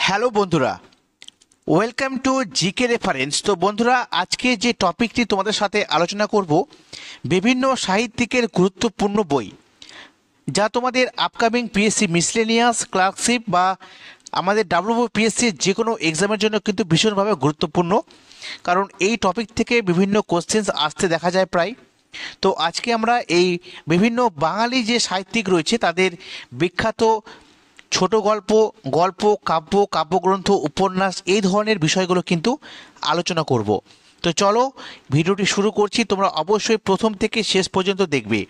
Hello বন্ধুরা, welcome to GK reference. তো বন্ধুরা, আজকে যে টপিকটি তোমাদের সাথে আলোচনা করব, বিভিন্ন সাহিত্যিকের গুরুত্বপূর্ণ বই যা তোমাদের আপকামিং পিএসসি মিসলেনিয়াস ক্লার্কশিপ বা আমাদের ডাব্লিউপিএসসি যে কোনো এক্সামের জন্য কিন্তু ভীষণভাবে গুরুত্বপূর্ণ, কারণ এই টপিক থেকে বিভিন্ন কোশ্চেন্স আসতে দেখা যায় প্রায়। তো আজকে আমরা এই বিভিন্ন বাঙালি যে সাহিত্যিক রয়েছে তাদের বিখ্যাত ছোট গল্প, গল্প, কাব্য, কাব্যগ্রন্থ, উপন্যাস এই ধরনের বিষয়গুলো কিন্তু আলোচনা করব। তো চলো ভিডিওটি শুরু করছি, তোমরা অবশ্যই প্রথম থেকে শেষ পর্যন্ত দেখবে।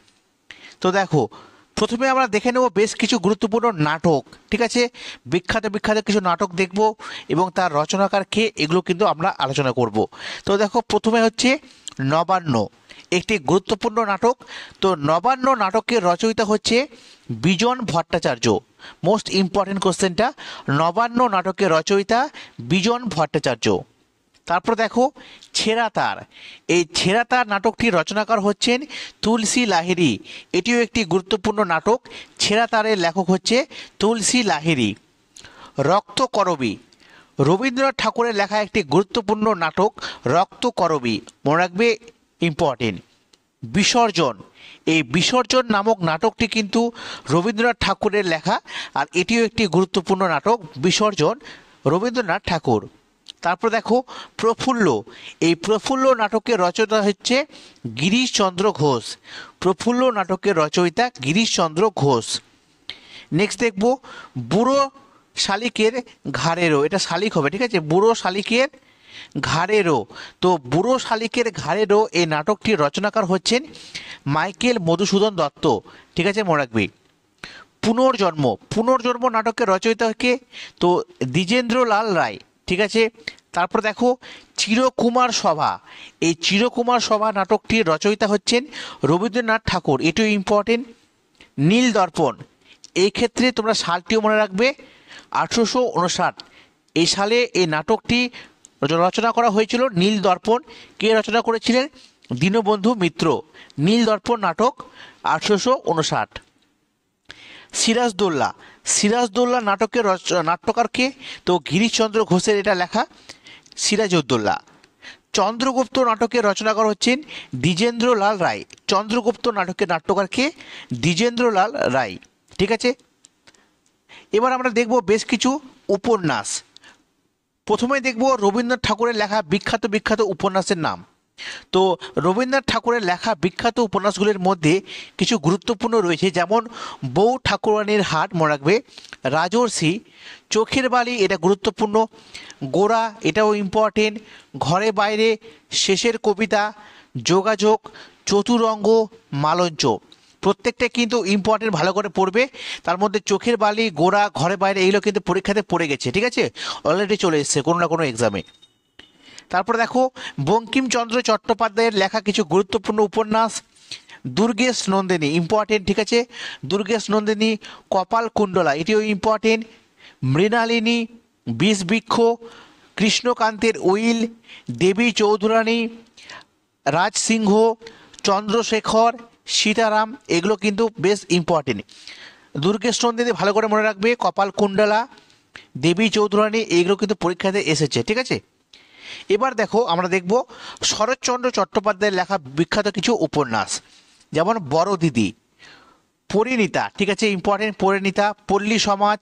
তো দেখো, প্রথমে আমরা দেখে নেব বেশ কিছু গুরুত্বপূর্ণ নাটক, ঠিক আছে? বিখ্যাত বিখ্যাত কিছু নাটক দেখব এবং তার রচনাকার কে, এগুলো কিন্তু আমরা আলোচনা করব। তো দেখো, প্রথমে হচ্ছে নবান্ন, একটি গুরুত্বপূর্ণ নাটক। তো নবান্ন নাটকের রচয়িতা হচ্ছে বিজন ভট্টাচার্য। মোস্ট ইম্পর্টেন্ট কোশ্চেনটা, নবান্ন নাটকের রচয়িতা বিজন ভট্টাচার্য। তারপর দেখো ছেঁড়াতার, এই ছেঁড়াতার নাটকটির রচনাকার হচ্ছেন তুলসী লাহিড়ী। এটিও একটি গুরুত্বপূর্ণ নাটক। ছেঁড়াতারের লেখক হচ্ছে তুলসী লাহিড়ী। রক্তকরবী, রবীন্দ্রনাথ ঠাকুরের লেখা একটি গুরুত্বপূর্ণ নাটক রক্তকরবী, মনে রাখবে, ইম্পর্টেন্ট। বিসর্জন, এই বিসর্জন নামক নাটকটি কিন্তু রবীন্দ্রনাথ ঠাকুরের লেখা, আর এটিও একটি গুরুত্বপূর্ণ নাটক বিসর্জন, রবীন্দ্রনাথ ঠাকুর। তারপর দেখো প্রফুল্ল, এই প্রফুল্ল নাটকের রচয়িতা হচ্ছে গিরিশচন্দ্র ঘোষ। প্রফুল্ল নাটকের রচয়িতা গিরিশচন্দ্র ঘোষ। নেক্সট দেখব বুড়ো শালিকের ঘাড়েরও, এটা শালিক হবে, ঠিক আছে? বুড়ো শালিকের ঘাড়েরও। তো বুড়ো শালিকের ঘাড়েরও এই নাটকটির রচনাকার হচ্ছেন মাইকেল মধুসূদন দত্ত, ঠিক আছে, মনে রাখবি। পুনর্জন্ম, পুনর্জন্ম নাটকের রচয়িতা কে? তো দ্বিজেন্দ্রলাল রায়, ঠিক আছে। তারপর দেখো চিরকুমার সভা, এই চিরকুমার সভা নাটকটির রচয়িতা হচ্ছেন রবীন্দ্রনাথ ঠাকুর, এটিও ইম্পর্টেন্ট। নীল দর্পণ, এই ক্ষেত্রে তোমরা সালটিও মনে রাখবে, 1859 এই সালে এই নাটকটি রচনা করা হয়েছিল। নীল দর্পণ কে রচনা করেছিলেন? দীনবন্ধু মিত্র। নীল দর্পণ নাটক 1859। সিরাজদৌল্লা, সিরাজদৌল্লা নাটকের নাট্যকার কে? তো গিরিশচন্দ্র ঘোষের এটা লেখা সিরাজউদ্দৌল্লা। চন্দ্রগুপ্ত নাটকের রচনাকার হচ্ছেন দ্বিজেন্দ্রলাল রায়। চন্দ্রগুপ্ত নাটকের নাট্যকার কে? দ্বিজেন্দ্রলাল রায়, ঠিক আছে। এবার আমরা দেখব বেশ কিছু উপন্যাস। প্রথমে দেখব রবীন্দ্রনাথ ঠাকুরের লেখা বিখ্যাত বিখ্যাত উপন্যাসের নাম। তো রবীন্দ্রনাথ ঠাকুরের লেখা বিখ্যাত উপন্যাসগুলির মধ্যে কিছু গুরুত্বপূর্ণ রয়েছে, যেমন বউ ঠাকুরানীর হাট, মনে রাখবে। রাজর্ষি, চোখের বালি, এটা গুরুত্বপূর্ণ। গোরা, এটাও ইম্পর্টেন্ট। ঘরে বাইরে, শেষের কবিতা, যোগাযোগ, চতুরঙ্গ, মালঞ্চ, প্রত্যেকটা কিন্তু ইম্পর্টেন্ট, ভালো করে পড়বে। তার মধ্যে চোখের বালি, গোরা, ঘরে বাইরে, এইগুলো কিন্তু পরীক্ষাতে পড়ে গেছে, ঠিক আছে, অলরেডি চলে এসছে কোনো না কোনো এক্সামে। তারপরে দেখো বঙ্কিমচন্দ্র চট্টোপাধ্যায়ের লেখা কিছু গুরুত্বপূর্ণ উপন্যাস। দুর্গেশ নন্দিনী, ইম্পর্টেন্ট, ঠিক আছে। দুর্গেশ নন্দিনী, কপাল কুণ্ডলা, এটিও ইম্পর্টেন্ট। মৃণালিনী, বিষবৃক্ষ, কৃষ্ণকান্তের উইল, দেবী চৌধুরানী, রাজসিংহ, চন্দ্রশেখর, সীতারাম, এগুলো কিন্তু বেশ ইম্পর্টেন্ট। দুর্গেশ নন্দিনী ভালো করে মনে রাখবে, কপাল কুণ্ডলা, দেবী চৌধুরানী, এইগুলো কিন্তু পরীক্ষাতে এসেছে, ঠিক আছে। এবার দেখো আমরা দেখব শরৎচন্দ্র চট্টোপাধ্যায়ের লেখা বিখ্যাত কিছু উপন্যাস, যেমন বড় দিদি, পরিণীতা, ঠিক আছে, ইম্পর্টেন্ট, পরিণীতা। পল্লী সমাজ,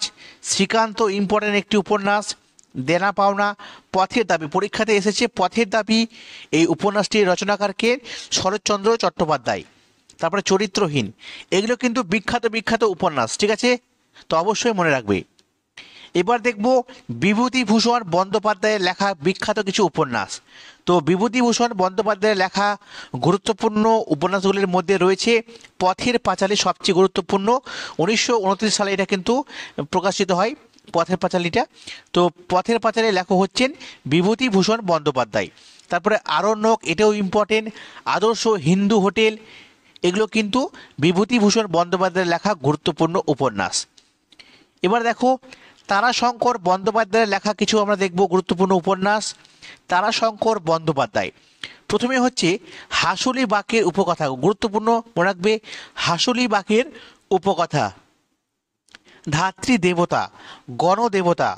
শ্রীকান্ত, ইম্পর্টেন্ট একটি উপন্যাস। দেনা পাওনা, পথের দাবি, পরীক্ষাতে এসেছে পথের দাবি, এই উপন্যাসটির রচনাকারকে শরৎচন্দ্র চট্টোপাধ্যায়। তারপরে চরিত্রহীন, এগুলো কিন্তু বিখ্যাত বিখ্যাত উপন্যাস, ঠিক আছে, তো অবশ্যই মনে রাখবে। এবার দেখব বিভূতিভূষণ বন্দ্যোপাধ্যায়ের লেখা বিখ্যাত কিছু উপন্যাস। তো বিভূতিভূষণ বন্দ্যোপাধ্যায়ের লেখা গুরুত্বপূর্ণ উপন্যাসগুলির মধ্যে রয়েছে পথের পাঁচালী, সবচেয়ে গুরুত্বপূর্ণ। 1929 সালে এটা কিন্তু প্রকাশিত হয়, পথের পাঁচালীটা। তো পথের পাঁচালীর লেখক হচ্ছেন বিভূতিভূষণ বন্দ্যোপাধ্যায়। তারপরে আরণ্যক, এটাও ইম্পর্টেন্ট। আদর্শ হিন্দু হোটেল, এগুলো কিন্তু বিভূতিভূষণ বন্দ্যোপাধ্যায়ের লেখা গুরুত্বপূর্ণ উপন্যাস। এবার দেখো তারাশঙ্কর বন্দ্যোপাধ্যায়ের লেখা কিছু আমরা দেখব গুরুত্বপূর্ণ উপন্যাস। তারাশঙ্কর বন্দ্যোপাধ্যায়, প্রথমে হচ্ছে হাসুলি বাঁকের উপকথা, গুরুত্বপূর্ণ, মনে রাখবে, হাসুলি বাঁকের উপকথা। ধাত্রী দেবতা, গণদেবতা,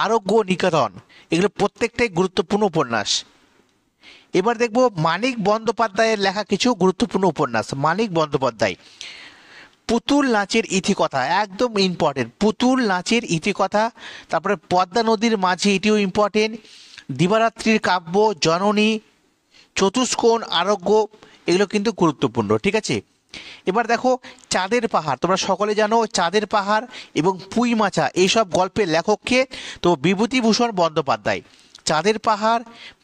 আরোগ্য নিকেতন, এগুলো প্রত্যেকটাই গুরুত্বপূর্ণ উপন্যাস। এবার দেখব মানিক বন্দ্যোপাধ্যায়ের লেখা কিছু গুরুত্বপূর্ণ উপন্যাস। মানিক বন্দ্যোপাধ্যায় পুতুল নাচের ইতিকথা, একদম ইম্পর্টেন্ট, পুতুল নাচের ইতিকথা। তারপরে পদ্মা নদীর মাঝে, এটিও ইম্পর্টেন্ট। দিবারাত্রির কাব্য, জননী, চতুষ্কোণ, আরোগ্য, এগুলো কিন্তু গুরুত্বপূর্ণ, ঠিক আছে। এবার দেখো চাঁদের পাহাড়, তোমরা সকলে জানো চাঁদের পাহাড় এবং পুঁই মাচা এইসব গল্পের লেখককে, তো বিভূতিভূষণ বন্দ্যোপাধ্যায়। চাঁদের পাহাড়,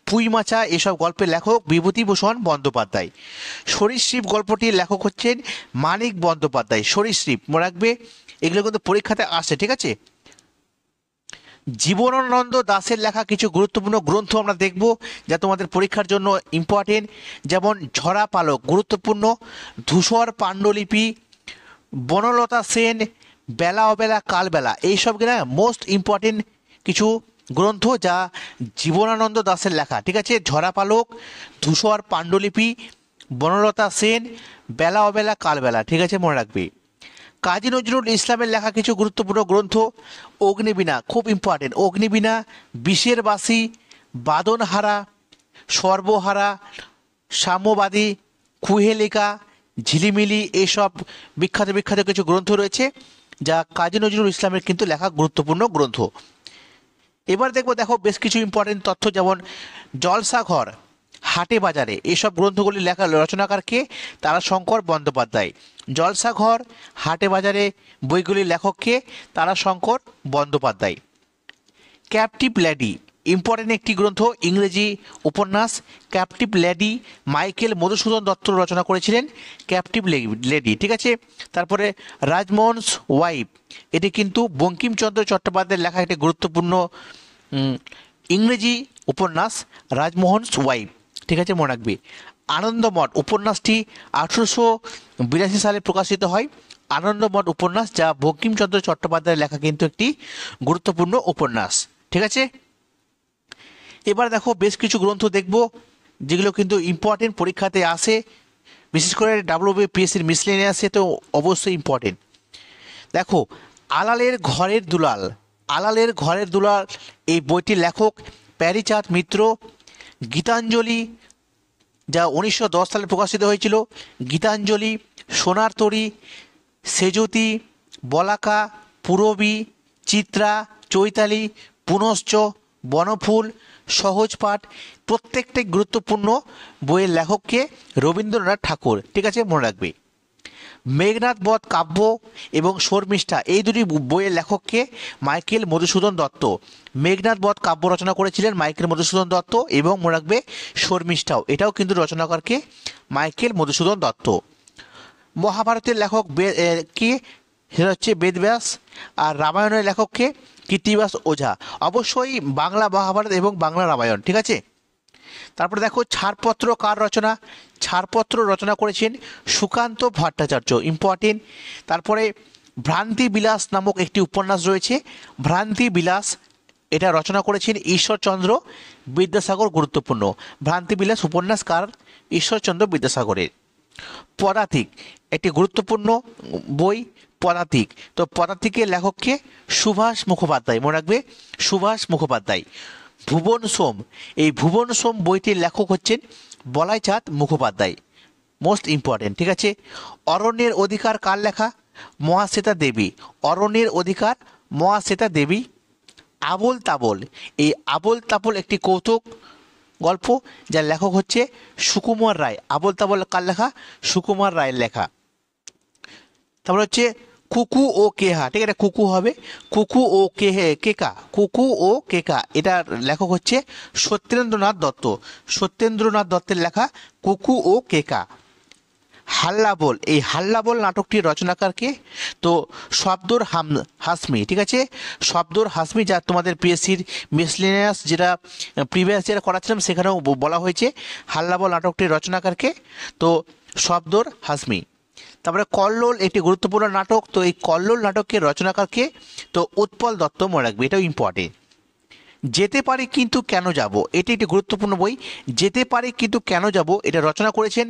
পুঁই মাচা এসব গল্পের লেখক বিভূতিভূষণ বন্দ্যোপাধ্যায়। সরীসৃপ গল্পটির লেখক হচ্ছেন মানিক বন্দ্যোপাধ্যায়। সরীসৃপ মনে রাখবে, এগুলো কিন্তু পরীক্ষাতে আসে, ঠিক আছে। জীবনানন্দ দাশের লেখা কিছু গুরুত্বপূর্ণ গ্রন্থ আমরা দেখব যা তোমাদের পরীক্ষার জন্য ইম্পর্টেন্ট, যেমন ঝরা পালক গুরুত্বপূর্ণ, ধূসর পাণ্ডুলিপি, বনলতা সেন, বেলা অবেলা কালবেলা, এইসব কিনা মোস্ট ইম্পর্টেন্ট কিছু গ্রন্থ যা জীবনানন্দ দাশের লেখা, ঠিক আছে। ঝরা পালক, ধূসর পাণ্ডুলিপি, বনলতা সেন, বেলা অবেলা কালবেলা, ঠিক আছে, মনে রাখবে। কাজী নজরুল ইসলামের লেখা কিছু গুরুত্বপূর্ণ গ্রন্থ, অগ্নিবীণা খুব ইম্পর্টেন্ট, অগ্নিবীণা, বিষের বাসি, বাদনহারা, সর্বহারা, সাম্যবাদী, কুহেলিকা, ঝিলিমিলি, এইসব বিখ্যাত বিখ্যাত কিছু গ্রন্থ রয়েছে যা কাজী নজরুল ইসলামের কিন্তু লেখা গুরুত্বপূর্ণ গ্রন্থ। এবার দেখো বেশ কিছু ইম্পর্টেন্ট তথ্য, যেমন জলসাঘর, হাটে বাজারে, এইসব গ্রন্থগুলি লেখা রচনাকারকে তারাশঙ্কর বন্দ্যোপাধ্যায়। জলসাঘর, হাটে বাজারে বইগুলির লেখককে Tarashankar Bandyopadhyay. Captive lady important একটি গ্রন্থ, ইংরেজি উপন্যাস। Captive lady Michael Madhusudan Dutt রচনা করেছিলেন ক্যাপটিভ লেডি, ঠিক আছে। তারপরে রাজমোহনস ওয়াইফ, এটি কিন্তু বঙ্কিমচন্দ্র চট্টোপাধ্যায়ের লেখা একটি গুরুত্বপূর্ণ ইংরেজি উপন্যাস, রাজমোহনস ওয়াইফ, ঠিক আছে, মনে রাখবে। আনন্দমঠ উপন্যাসটি 1882 সালে প্রকাশিত হয়। আনন্দমঠ উপন্যাস যা বঙ্কিমচন্দ্র চট্টোপাধ্যায়ের লেখা কিন্তু একটি গুরুত্বপূর্ণ উপন্যাস, ঠিক আছে। এবার দেখো বেশ কিছু গ্রন্থ দেখব যেগুলো কিন্তু ইম্পর্টেন্ট পরীক্ষাতে আসে, বিশেষ করে WBPSCর মিসলেনিয়াসে তো অবশ্যই ইম্পর্টেন্ট। দেখো আলালের ঘরের দুলাল, আলালের ঘরের দুলাল এই বইটির লেখক প্যারীচাঁদ মিত্র। গীতাঞ্জলি যা 1910 সালে প্রকাশিত হয়েছিল, গীতাঞ্জলি, সোনার তরী, সেজতি, বলাকা, পূরবী, চিত্রা, চৈতালি, পুনশ্চ, বনফুল, সহজ পাঠ, প্রত্যেকটাই গুরুত্বপূর্ণ বইয়ের লেখককে রবীন্দ্রনাথ ঠাকুর, ঠিক আছে, মনে রাখবে। মেঘনাদ বধ কাব্য এবং শর্মিষ্ঠা এই দুটি বইয়ের লেখককে মাইকেল মধুসূদন দত্ত। মেঘনাদ বধ কাব্য রচনা করেছিলেন মাইকেল মধুসূদন দত্ত এবং মনে রাখবে শর্মিষ্ঠাও, এটাও কিন্তু রচনাকারকে মাইকেল মধুসূদন দত্ত। মহাভারতের লেখক কে, সেটা হচ্ছে বেদব্যাস। আর রামায়ণের লেখককে কৃত্তিবাস ওঝা। অবশ্যই বাংলা মহাভারত এবং বাংলা রামায়ণ, ঠিক আছে। তারপরে দেখো ছাড়পত্র কার রচনা, ছাড়পত্র রচনা করেছেন সুকান্ত ভট্টাচার্য, ইম্পর্টেন্ট। তারপরে ভ্রান্তি বিলাস নামক একটি উপন্যাস রয়েছে, ভ্রান্তি বিলাস, এটা রচনা করেছেন ঈশ্বরচন্দ্র বিদ্যাসাগর, গুরুত্বপূর্ণ। ভ্রান্তি বিলাস উপন্যাস কার, ঈশ্বরচন্দ্র বিদ্যাসাগরের। পদাতিক একটি গুরুত্বপূর্ণ বই, পদাতিক, তো পদাতিকের লেখককে সুভাষ মুখোপাধ্যায়, মনে রাখবে সুভাষ মুখোপাধ্যায়। ভুবন সোম, এই ভুবন সোম বইটির লেখক হচ্ছেন বলাইচাঁদ মুখোপাধ্যায়, মোস্ট ইম্পর্টেন্ট, ঠিক আছে। অরণ্যের অধিকার কার লেখা, মহাশ্বেতা দেবী। অরণ্যের অধিকার মহাশ্বেতা দেবী। আবোল তাবোল, এই আবোল তাবোল একটি কৌতুক গল্প যার লেখক হচ্ছে সুকুমার রায়। আবোল তাবোল কার লেখা, সুকুমার রায়ের লেখা। তারপর হচ্ছে কুকু ও কেহা, ঠিক আছে, কুকু হবে, কুকু ও কেকা, কুকু ও কেকা, এটার লেখক হচ্ছে সত্যেন্দ্রনাথ দত্ত। সত্যেন্দ্রনাথ দত্তের লেখা কুকু ও কেকা। হাল্লাবোল, এই হাল্লাবোল নাটকটির রচনাকারকে, তো শব্দর হাসমি, ঠিক আছে, শব্দর হাসমি, যা তোমাদের পিএসসির মিসলেনিয়াস যেটা প্রিভিয়াস যেটা করাচ্ছিলাম সেখানেও বলা হয়েছে হাল্লাবোল নাটকটির রচনাকারকে, তো শব্দর হাসমি। তারপরে কল্লোল একটি গুরুত্বপূর্ণ নাটক, তো এই কল্লোল নাটকের রচনাকারকে, তো উৎপল দত্ত, মনে রাখবে, এটাও ইম্পর্টেন্ট। যেতে পারি কিন্তু কেন যাব, এটি একটি গুরুত্বপূর্ণ বই, যেতে পারি কিন্তু কেন যাব, এটা রচনা করেছেন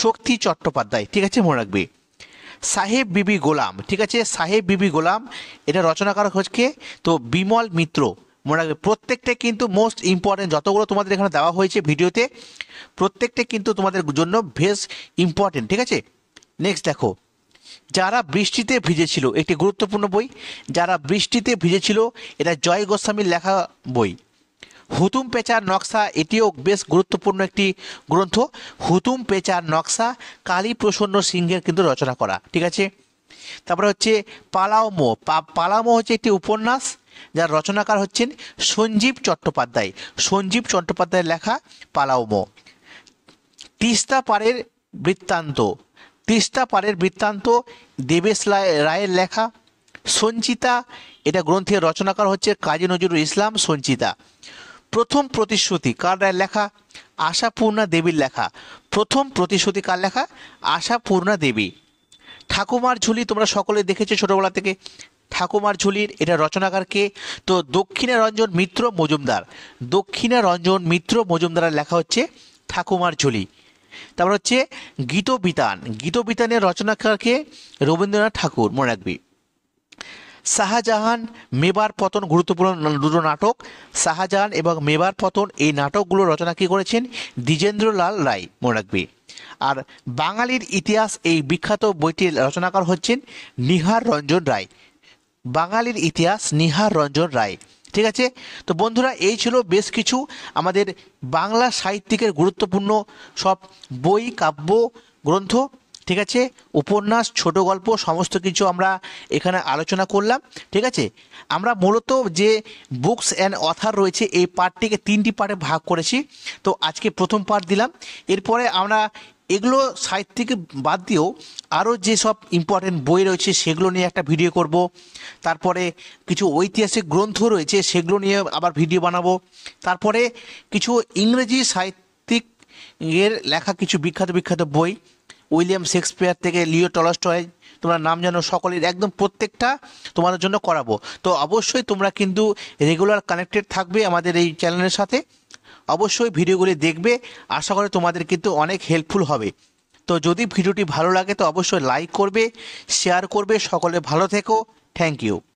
শক্তি চট্টোপাধ্যায়, ঠিক আছে, মনে রাখবে। সাহেব বিবি গোলাম, ঠিক আছে, সাহেব বিবি গোলাম এটা রচনাকারক হচ্ছে তো বিমল মিত্র। মনে রাখবে প্রত্যেকটা কিন্তু মোস্ট ইম্পর্টেন্ট, যতগুলো তোমাদের এখানে দেওয়া হয়েছে ভিডিওতে প্রত্যেকটা কিন্তু তোমাদের জন্য বেশ ইম্পর্টেন্ট, ঠিক আছে। নেক্সট দেখো, যারা বৃষ্টিতে ভিজেছিল, একটি গুরুত্বপূর্ণ বই। যারা বৃষ্টিতে ভিজেছিল এটা জয় গোস্বামীর লেখা বই। হুতুম পেঁচার নকশা এটিও বেশ গুরুত্বপূর্ণ একটি গ্রন্থ। হুতুম পেঁচার নকশা কালী প্রসন্ন সিংহের কিন্তু রচনা করা, ঠিক আছে। তারপরে হচ্ছে পালাওমো। পালাওমো হচ্ছে একটি উপন্যাস যার রচনাকার হচ্ছেন সঞ্জীব চট্টোপাধ্যায়। সঞ্জীব চট্টোপাধ্যায়ের লেখা পালাওমো। তিস্তা পাড়ের বৃত্তান্ত। তিস্তা পাড়ের বৃত্তান্ত দেবেশ রায়ের লেখা। সঞ্চিতা এটা গ্রন্থের রচনাকার হচ্ছে কাজী নজরুল ইসলাম সঞ্চিতা। প্রথম প্রতিশ্রুতি কার লেখা? আশাপূর্ণা দেবীর লেখা। প্রথম প্রতিশ্রুতি কার লেখা? আশাপূর্ণা দেবী। ঠাকুমার ঝুলি তোমরা সকলে দেখেছো ছোটবেলা থেকে। ঠাকুমার ঝুলির এটা রচনাকার কে? তো দক্ষিণারঞ্জন মিত্র মজুমদার। দক্ষিণারঞ্জন মিত্র মজুমদারের লেখা হচ্ছে ঠাকুমার ঝুলি। তারপর হচ্ছে গীতবিতান। গীতবিতানের রচনাকারকে রবীন্দ্রনাথ ঠাকুর, মনে রাখবি। শাহজাহান মেবার পতন গুরুত্বপূর্ণ দুটো নাটক। শাহজাহান এবং মেবার পতন এই নাটকগুলো রচনা কী করেছেন? দ্বিজেন্দ্রলাল রায়, মনে রাখবি। আর বাঙালির ইতিহাস এই বিখ্যাত বইটির রচনাকার হচ্ছেন নিহার রঞ্জন রায়। বাঙালির ইতিহাস নিহার রঞ্জন রায়, ঠিক আছে। তো বন্ধুরা এই ছিল বেশ কিছু আমাদের বাংলা সাহিত্যিকের গুরুত্বপূর্ণ সব বই, কাব্য, গ্রন্থ, ঠিক আছে, উপন্যাস, ছোট গল্প সমস্ত কিছু আমরা এখানে আলোচনা করলাম, ঠিক আছে। আমরা মূলত যে বুকস অ্যান্ড অথার রয়েছে এই পার্টটিকে 3টি পার্টে ভাগ করেছি। তো আজকে প্রথম পার্ট দিলাম, এরপরে আমরা এগুলো সাহিত্যিক বাদ দিয়েও আরও যেসব ইম্পর্টেন্ট বই রয়েছে সেগুলো নিয়ে একটা ভিডিও করব। তারপরে কিছু ঐতিহাসিক গ্রন্থ রয়েছে সেগুলো নিয়ে আবার ভিডিও বানাবো। তারপরে কিছু ইংরেজি সাহিত্যিক এর লেখা কিছু বিখ্যাত বিখ্যাত বই, উইলিয়াম শেক্সপিয়ার থেকে লিও টলস্টয়, তোমরা নাম জানো সকলের, একদম প্রত্যেকটা তোমাদের জন্য করাবো। তো অবশ্যই তোমরা কিন্তু রেগুলার কানেক্টেড থাকবে আমাদের এই চ্যানেলের সাথে। অবশ্যই ভিডিওগুলি দেখবে, আশা করি তোমাদের কিন্তু অনেক হেল্পফুল হবে। তো যদি ভিডিওটি ভালো লাগে তো অবশ্যই লাইক করবে, শেয়ার করবে। সকলে ভালো থেকো, থ্যাংক ইউ।